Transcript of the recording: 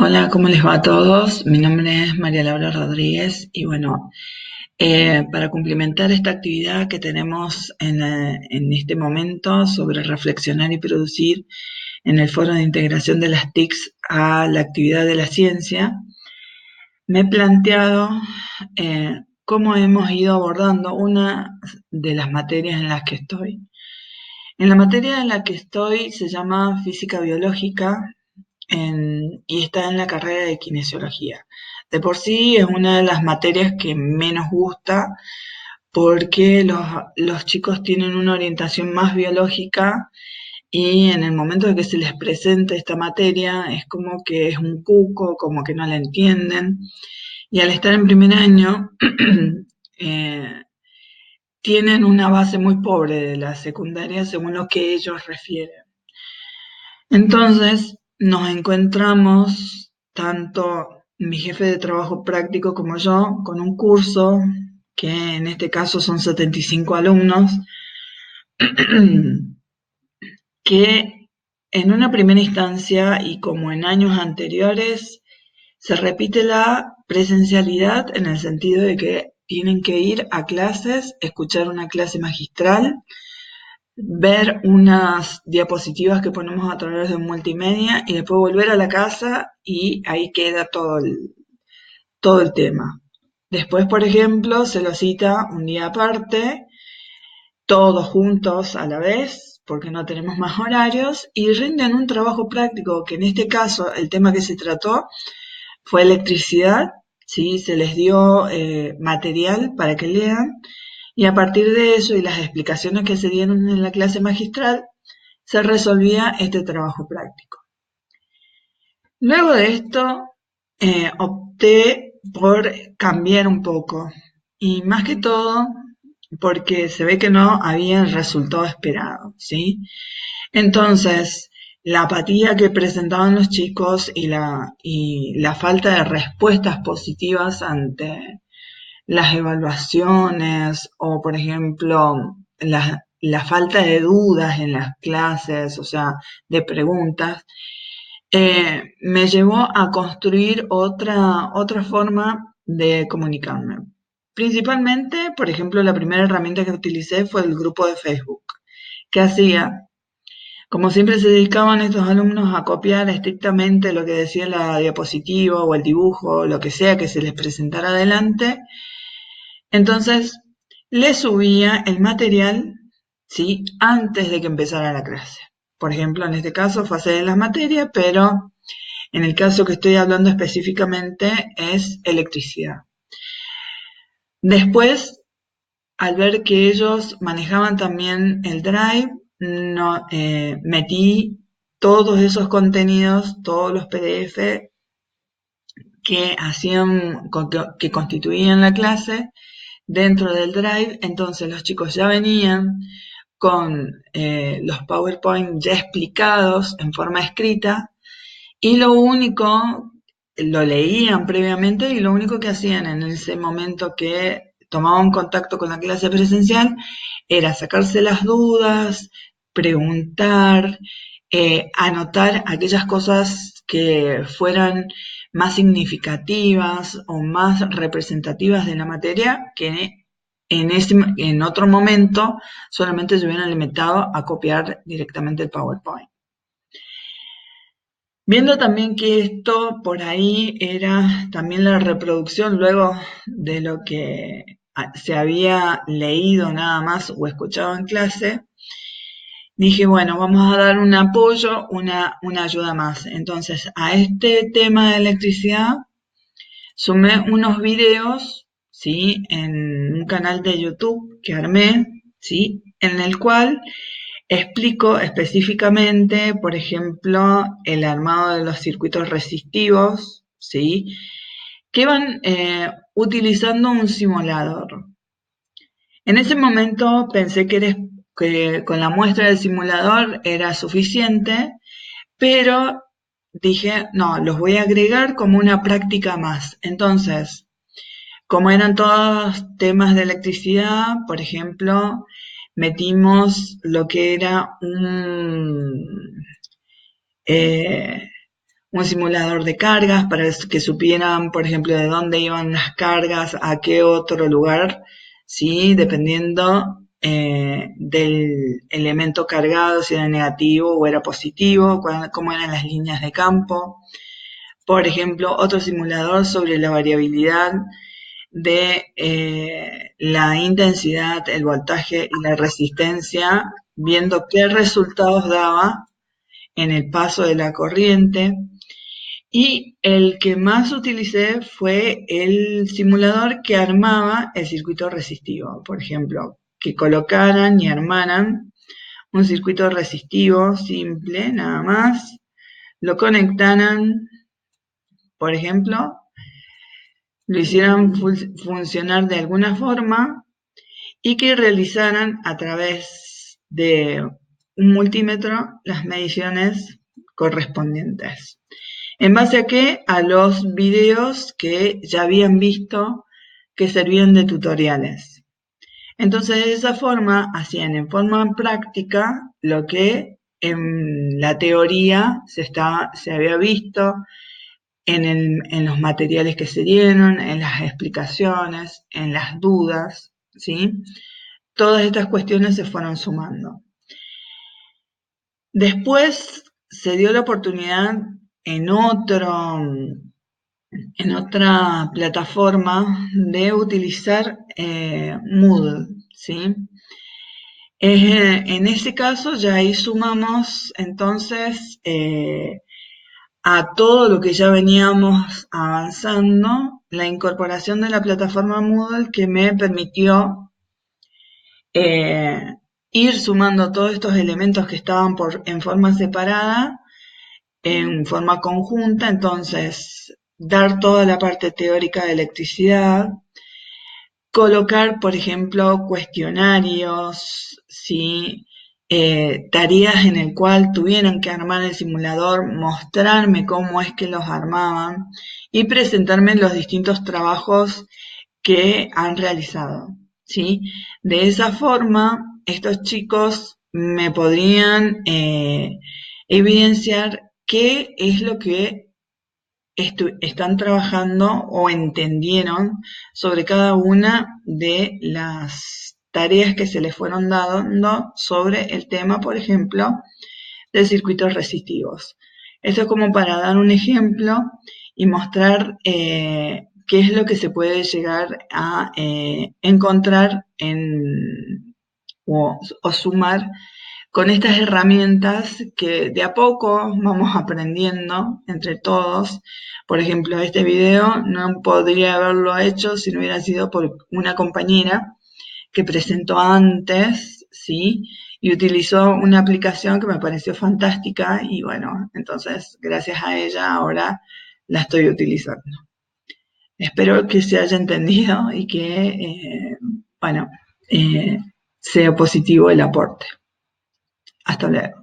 Hola, ¿cómo les va a todos? Mi nombre es María Laura Rodríguez y bueno, para complementar esta actividad que tenemos en este momento sobre reflexionar y producir en el Foro de Integración de las TICs a la actividad de la ciencia, me he planteado cómo hemos ido abordando una de las materias en las que estoy. En la materia en la que estoy se llama física biológica y está en la carrera de kinesiología. De por sí es una de las materias que menos gusta porque los chicos tienen una orientación más biológica y en el momento de que se les presenta esta materia es como que es un cuco, como que no la entienden. Y al estar en primer año, eh, tienen una base muy pobre de la secundaria según lo que ellos refieren. Entonces nos encontramos, tanto mi jefe de trabajo práctico como yo, con un curso que en este caso son 75 alumnos, que en una primera instancia y como en años anteriores, se repite la presencialidad en el sentido de que tienen que ir a clases, escuchar una clase magistral, ver unas diapositivas que ponemos a través de multimedia y después volver a la casa y ahí queda todo el tema. Después, por ejemplo, se lo cita un día aparte, todos juntos a la vez, porque no tenemos más horarios, y rinden un trabajo práctico, que en este caso el tema que se trató fue electricidad, ¿sí? Se les dio material para que lean, y a partir de eso y las explicaciones que se dieron en la clase magistral, se resolvía este trabajo práctico. Luego de esto, opté por cambiar un poco, y más que todo porque se ve que no había el resultado esperado, ¿sí? Entonces, la apatía que presentaban los chicos y la falta de respuestas positivas ante las evaluaciones o, por ejemplo, la falta de dudas en las clases, o sea, de preguntas, me llevó a construir otra forma de comunicarme. Principalmente, por ejemplo, la primera herramienta que utilicé fue el grupo de Facebook. ¿Qué hacía? Como siempre se dedicaban estos alumnos a copiar estrictamente lo que decía la diapositiva o el dibujo, lo que sea que se les presentara adelante, entonces les subía el material, ¿sí? Antes de que empezara la clase. Por ejemplo, en este caso fue hacer las materias, pero en el caso que estoy hablando específicamente es electricidad. Después, al ver que ellos manejaban también el Drive, no, metí todos esos contenidos, todos los PDF que constituían la clase dentro del Drive. Entonces los chicos ya venían con los PowerPoint ya explicados en forma escrita y lo leían previamente y lo único que hacían en ese momento que tomaban contacto con la clase presencial era sacarse las dudas, preguntar, anotar aquellas cosas que fueran más significativas o más representativas de la materia que en otro momento solamente se hubieran limitado a copiar directamente el PowerPoint. Viendo también que esto por ahí era también la reproducción luego de lo que se había leído nada más o escuchado en clase, dije, bueno, vamos a dar un apoyo, una ayuda más. Entonces, a este tema de electricidad, sumé unos videos, ¿sí? En un canal de YouTube que armé, ¿sí? En el cual explico específicamente, por ejemplo, el armado de los circuitos resistivos, ¿sí? Que van utilizando un simulador. En ese momento pensé que con la muestra del simulador era suficiente, pero dije, no, los voy a agregar como una práctica más. Entonces, como eran todos temas de electricidad, por ejemplo, metimos lo que era eh, un simulador de cargas para que supieran, por ejemplo, de dónde iban las cargas, a qué otro lugar, ¿sí? Dependiendo del elemento cargado, si era negativo o era positivo, cómo eran las líneas de campo. Por ejemplo, otro simulador sobre la variabilidad de la intensidad, el voltaje y la resistencia, viendo qué resultados daba en el paso de la corriente. Y el que más utilicé fue el simulador que armaba el circuito resistivo. Por ejemplo, que colocaran y armaran un circuito resistivo simple, nada más, lo conectaran, por ejemplo, lo hicieran funcionar de alguna forma y que realizaran a través de un multímetro las mediciones correspondientes. ¿En base a qué? A los videos que ya habían visto que servían de tutoriales. Entonces, de esa forma, hacían en forma práctica lo que en la teoría se había visto en los materiales que se dieron, en las explicaciones, en las dudas, ¿sí? Todas estas cuestiones se fueron sumando. Después se dio la oportunidad en otra plataforma de utilizar Moodle, ¿sí? En ese caso ya ahí sumamos entonces a todo lo que ya veníamos avanzando, la incorporación de la plataforma Moodle que me permitió ir sumando todos estos elementos que estaban en forma separada, en forma conjunta, entonces dar toda la parte teórica de electricidad, colocar, por ejemplo, cuestionarios, ¿sí? Tareas en el cual tuvieran que armar el simulador, mostrarme cómo es que los armaban y presentarme los distintos trabajos que han realizado, ¿sí? De esa forma, estos chicos me podrían evidenciar qué es lo que están trabajando o entendieron sobre cada una de las tareas que se les fueron dando sobre el tema, por ejemplo, de circuitos resistivos. Esto es como para dar un ejemplo y mostrar qué es lo que se puede llegar a encontrar o sumar con estas herramientas que de a poco vamos aprendiendo entre todos. Por ejemplo, este video no podría haberlo hecho si no hubiera sido por una compañera que presentó antes, ¿sí? Y utilizó una aplicación que me pareció fantástica y bueno, entonces gracias a ella ahora la estoy utilizando. Espero que se haya entendido y que, bueno, sea positivo el aporte. Hasta luego.